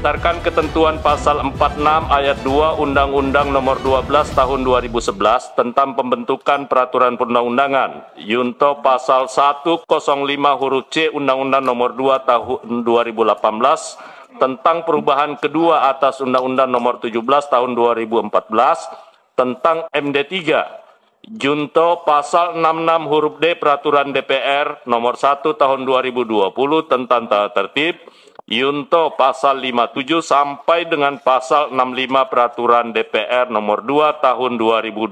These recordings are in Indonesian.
berdasarkan ketentuan pasal 46 ayat 2 Undang-Undang Nomor 12 Tahun 2011 tentang pembentukan peraturan perundang-undangan, Yunto pasal 105 huruf C Undang-Undang Nomor 2 Tahun 2018 tentang perubahan kedua atas Undang-Undang Nomor 17 Tahun 2014 tentang MD3, Junto pasal 66 huruf D Peraturan DPR Nomor 1 Tahun 2020 tentang tata tertib, Yunto pasal 57 sampai dengan pasal 65 Peraturan DPR Nomor 2 Tahun 2020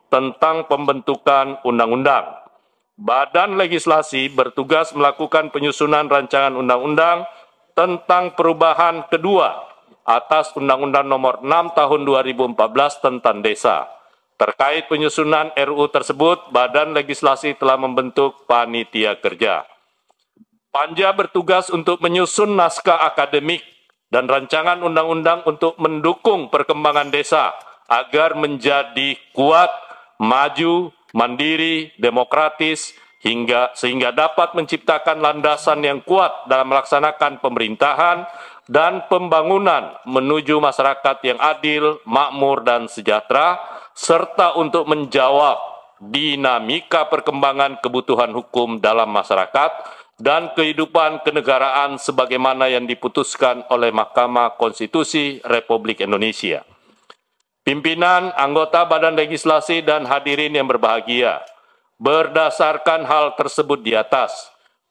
tentang pembentukan undang-undang. Badan Legislasi bertugas melakukan penyusunan rancangan undang-undang tentang perubahan kedua atas Undang-Undang Nomor 6 Tahun 2014 tentang desa. Terkait penyusunan RUU tersebut, Badan Legislasi telah membentuk panitia kerja. Panja bertugas untuk menyusun naskah akademik dan rancangan undang-undang untuk mendukung perkembangan desa agar menjadi kuat, maju, mandiri, demokratis, sehingga dapat menciptakan landasan yang kuat dalam melaksanakan pemerintahan dan pembangunan menuju masyarakat yang adil, makmur, dan sejahtera, serta untuk menjawab dinamika perkembangan kebutuhan hukum dalam masyarakat dan kehidupan kenegaraan sebagaimana yang diputuskan oleh Mahkamah Konstitusi Republik Indonesia. Pimpinan, anggota Badan Legislasi, dan hadirin yang berbahagia, berdasarkan hal tersebut di atas,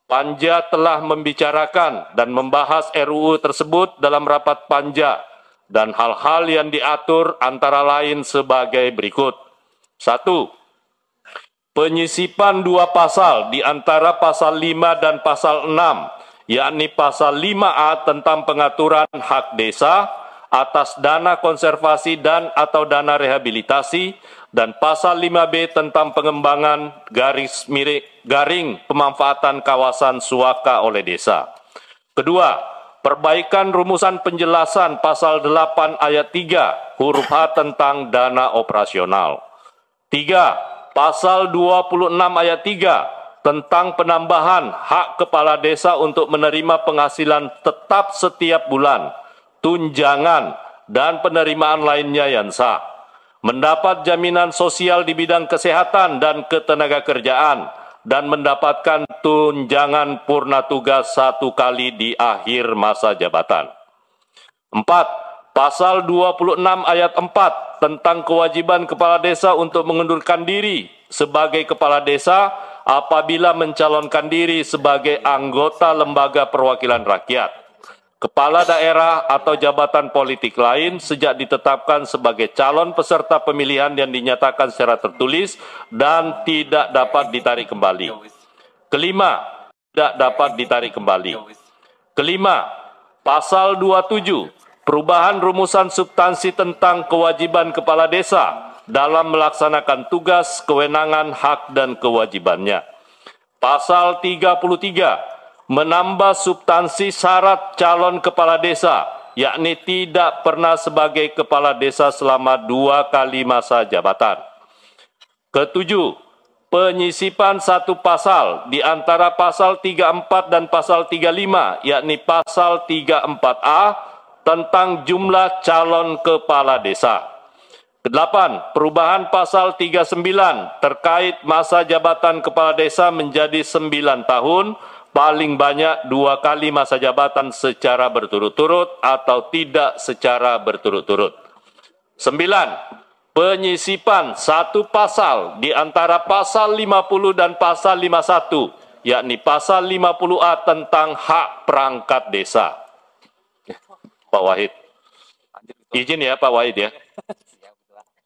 Panja telah membicarakan dan membahas RUU tersebut dalam rapat Panja dan hal-hal yang diatur antara lain sebagai berikut. 1. Penyisipan dua pasal di antara pasal 5 dan pasal 6, yakni pasal 5A tentang pengaturan hak desa atas dana konservasi dan atau dana rehabilitasi, dan pasal 5B tentang pengembangan garing pemanfaatan kawasan suaka oleh desa. Kedua, perbaikan rumusan penjelasan pasal 8 ayat 3 huruf H tentang dana operasional. 3. Pasal 26 ayat 3 tentang penambahan hak kepala desa untuk menerima penghasilan tetap setiap bulan, tunjangan, dan penerimaan lainnya yang sah. Mendapat jaminan sosial di bidang kesehatan dan ketenagakerjaan, dan mendapatkan tunjangan purna tugas 1 kali di akhir masa jabatan. 4. Pasal 26 ayat 4 tentang kewajiban kepala desa untuk mengundurkan diri sebagai kepala desa apabila mencalonkan diri sebagai anggota lembaga perwakilan rakyat, kepala daerah atau jabatan politik lain sejak ditetapkan sebagai calon peserta pemilihan yang dinyatakan secara tertulis dan tidak dapat ditarik kembali. Kelima, tidak dapat ditarik kembali. Kelima, pasal 27 perubahan rumusan substansi tentang kewajiban kepala desa dalam melaksanakan tugas, kewenangan, hak, dan kewajibannya. Pasal 33 menambah substansi syarat calon kepala desa, yakni tidak pernah sebagai kepala desa selama 2 kali masa jabatan. Ketujuh, penyisipan satu pasal di antara pasal 34 dan pasal 35, yakni pasal 34A tentang jumlah calon kepala desa. Kedelapan, perubahan pasal 39 terkait masa jabatan kepala desa menjadi 9 tahun, paling banyak 2 kali masa jabatan secara berturut-turut atau tidak secara berturut-turut. 9. Penyisipan satu pasal di antara pasal 50 dan pasal 51, yakni pasal 50A tentang hak perangkat desa. Pak Wahid. Izin ya Pak Wahid ya.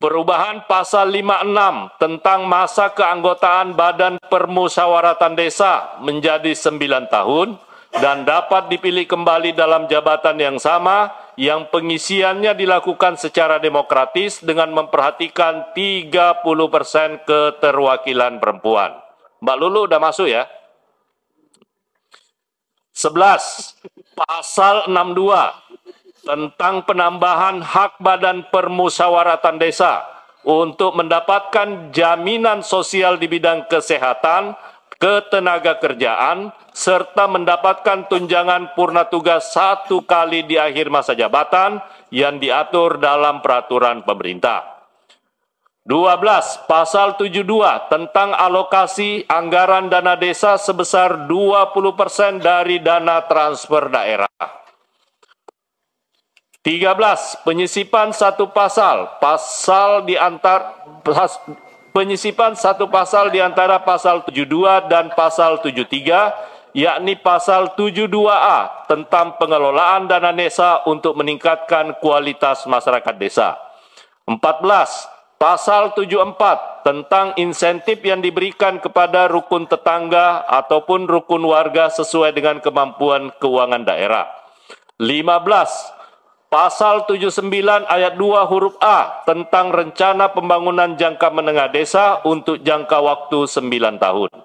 Perubahan pasal 56 tentang masa keanggotaan Badan Permusyawaratan Desa menjadi 9 tahun dan dapat dipilih kembali dalam jabatan yang sama yang pengisiannya dilakukan secara demokratis dengan memperhatikan 30% keterwakilan perempuan. Mbak Lulu udah masuk ya? 11. Pasal 62 tentang penambahan hak Badan Permusyawaratan Desa untuk mendapatkan jaminan sosial di bidang kesehatan, ketenagakerjaan, serta mendapatkan tunjangan purna tugas 1 kali di akhir masa jabatan yang diatur dalam peraturan pemerintah. 12. Pasal 72 tentang alokasi anggaran dana desa sebesar 20% dari dana transfer daerah. 13. Penyisipan satu pasal di antara pasal 72 dan pasal 73, yakni pasal 72A tentang pengelolaan dana desa untuk meningkatkan kualitas masyarakat desa. 14. Pasal 74 tentang insentif yang diberikan kepada rukun tetangga ataupun rukun warga sesuai dengan kemampuan keuangan daerah. 15. Pasal 79 ayat 2 huruf A tentang rencana pembangunan jangka menengah desa untuk jangka waktu 9 tahun.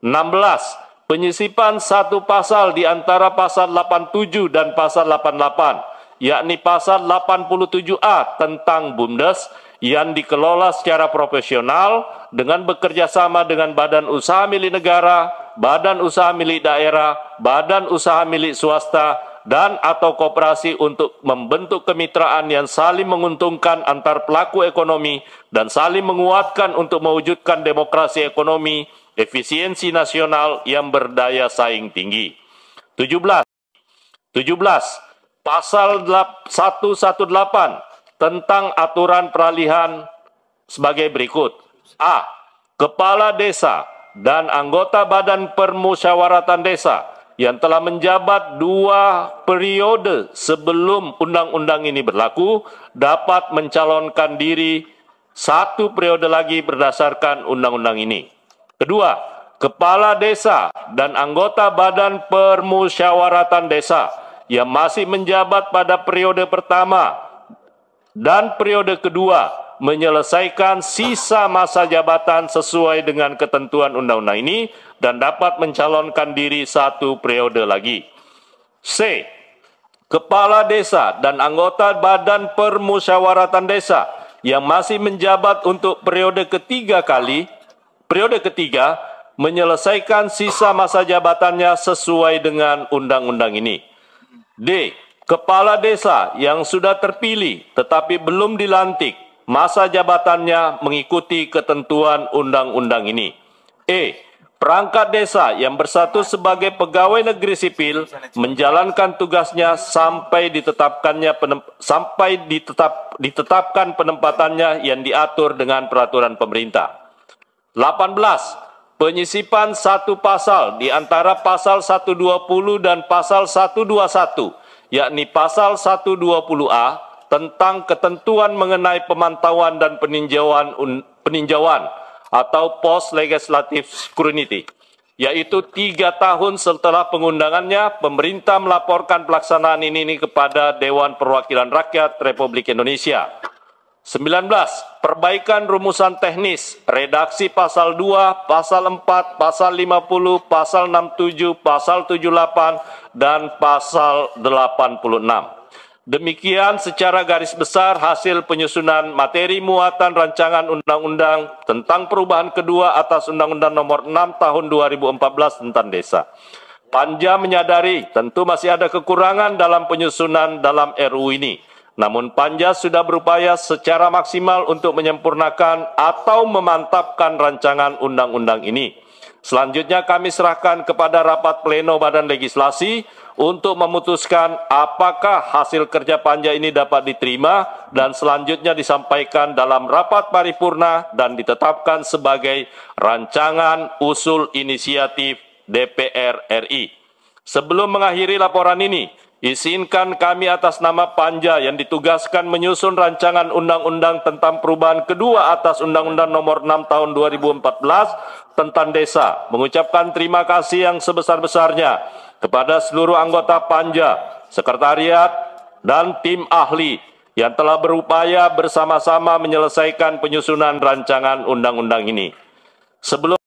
16. Penyisipan satu pasal di antara pasal 87 dan pasal 88, yakni pasal 87A tentang BUMDes yang dikelola secara profesional dengan bekerja sama dengan badan usaha milik negara, badan usaha milik daerah, badan usaha milik swasta, dan atau koperasi untuk membentuk kemitraan yang saling menguntungkan antar pelaku ekonomi dan saling menguatkan untuk mewujudkan demokrasi ekonomi, efisiensi nasional yang berdaya saing tinggi. 17. Pasal 118 tentang aturan peralihan sebagai berikut. A. Kepala desa dan anggota badan permusyawaratan desa yang telah menjabat 2 periode sebelum undang-undang ini berlaku dapat mencalonkan diri 1 periode lagi berdasarkan undang-undang ini. Kedua, kepala desa dan anggota badan permusyawaratan desa yang masih menjabat pada periode pertama dan periode kedua menyelesaikan sisa masa jabatan sesuai dengan ketentuan undang-undang ini dan dapat mencalonkan diri 1 periode lagi. C. Kepala desa dan anggota badan permusyawaratan desa yang masih menjabat untuk periode ketiga menyelesaikan sisa masa jabatannya sesuai dengan undang-undang ini. D. Kepala desa yang sudah terpilih tetapi belum dilantik, masa jabatannya mengikuti ketentuan undang-undang ini. E. Perangkat desa yang bersatu sebagai pegawai negeri sipil menjalankan tugasnya sampai ditetapkan penempatannya yang diatur dengan peraturan pemerintah. 18. Penyisipan satu pasal di antara pasal 120 dan pasal 121, yakni pasal 120A tentang ketentuan mengenai pemantauan dan peninjauan atau post legislative scrutiny, yaitu 3 tahun setelah pengundangannya, pemerintah melaporkan pelaksanaan ini kepada Dewan Perwakilan Rakyat Republik Indonesia. 19. Perbaikan rumusan teknis, redaksi pasal 2, pasal 4, pasal 50, pasal 67, pasal 78, dan pasal 86. Demikian secara garis besar hasil penyusunan materi muatan rancangan undang-undang tentang perubahan kedua atas Undang-Undang Nomor 6 Tahun 2014 tentang Desa. Panja menyadari tentu masih ada kekurangan dalam penyusunan dalam RUU ini. Namun Panja sudah berupaya secara maksimal untuk menyempurnakan atau memantapkan rancangan undang-undang ini. Selanjutnya kami serahkan kepada rapat pleno Badan Legislasi untuk memutuskan apakah hasil kerja Panja ini dapat diterima dan selanjutnya disampaikan dalam rapat paripurna dan ditetapkan sebagai rancangan usul inisiatif DPR RI. Sebelum mengakhiri laporan ini, izinkan kami atas nama Panja yang ditugaskan menyusun rancangan undang-undang tentang perubahan kedua atas Undang-Undang Nomor 6 Tahun 2014 tentang Desa mengucapkan terima kasih yang sebesar-besarnya kepada seluruh anggota Panja, sekretariat, dan tim ahli yang telah berupaya bersama-sama menyelesaikan penyusunan rancangan undang-undang ini. Sebelum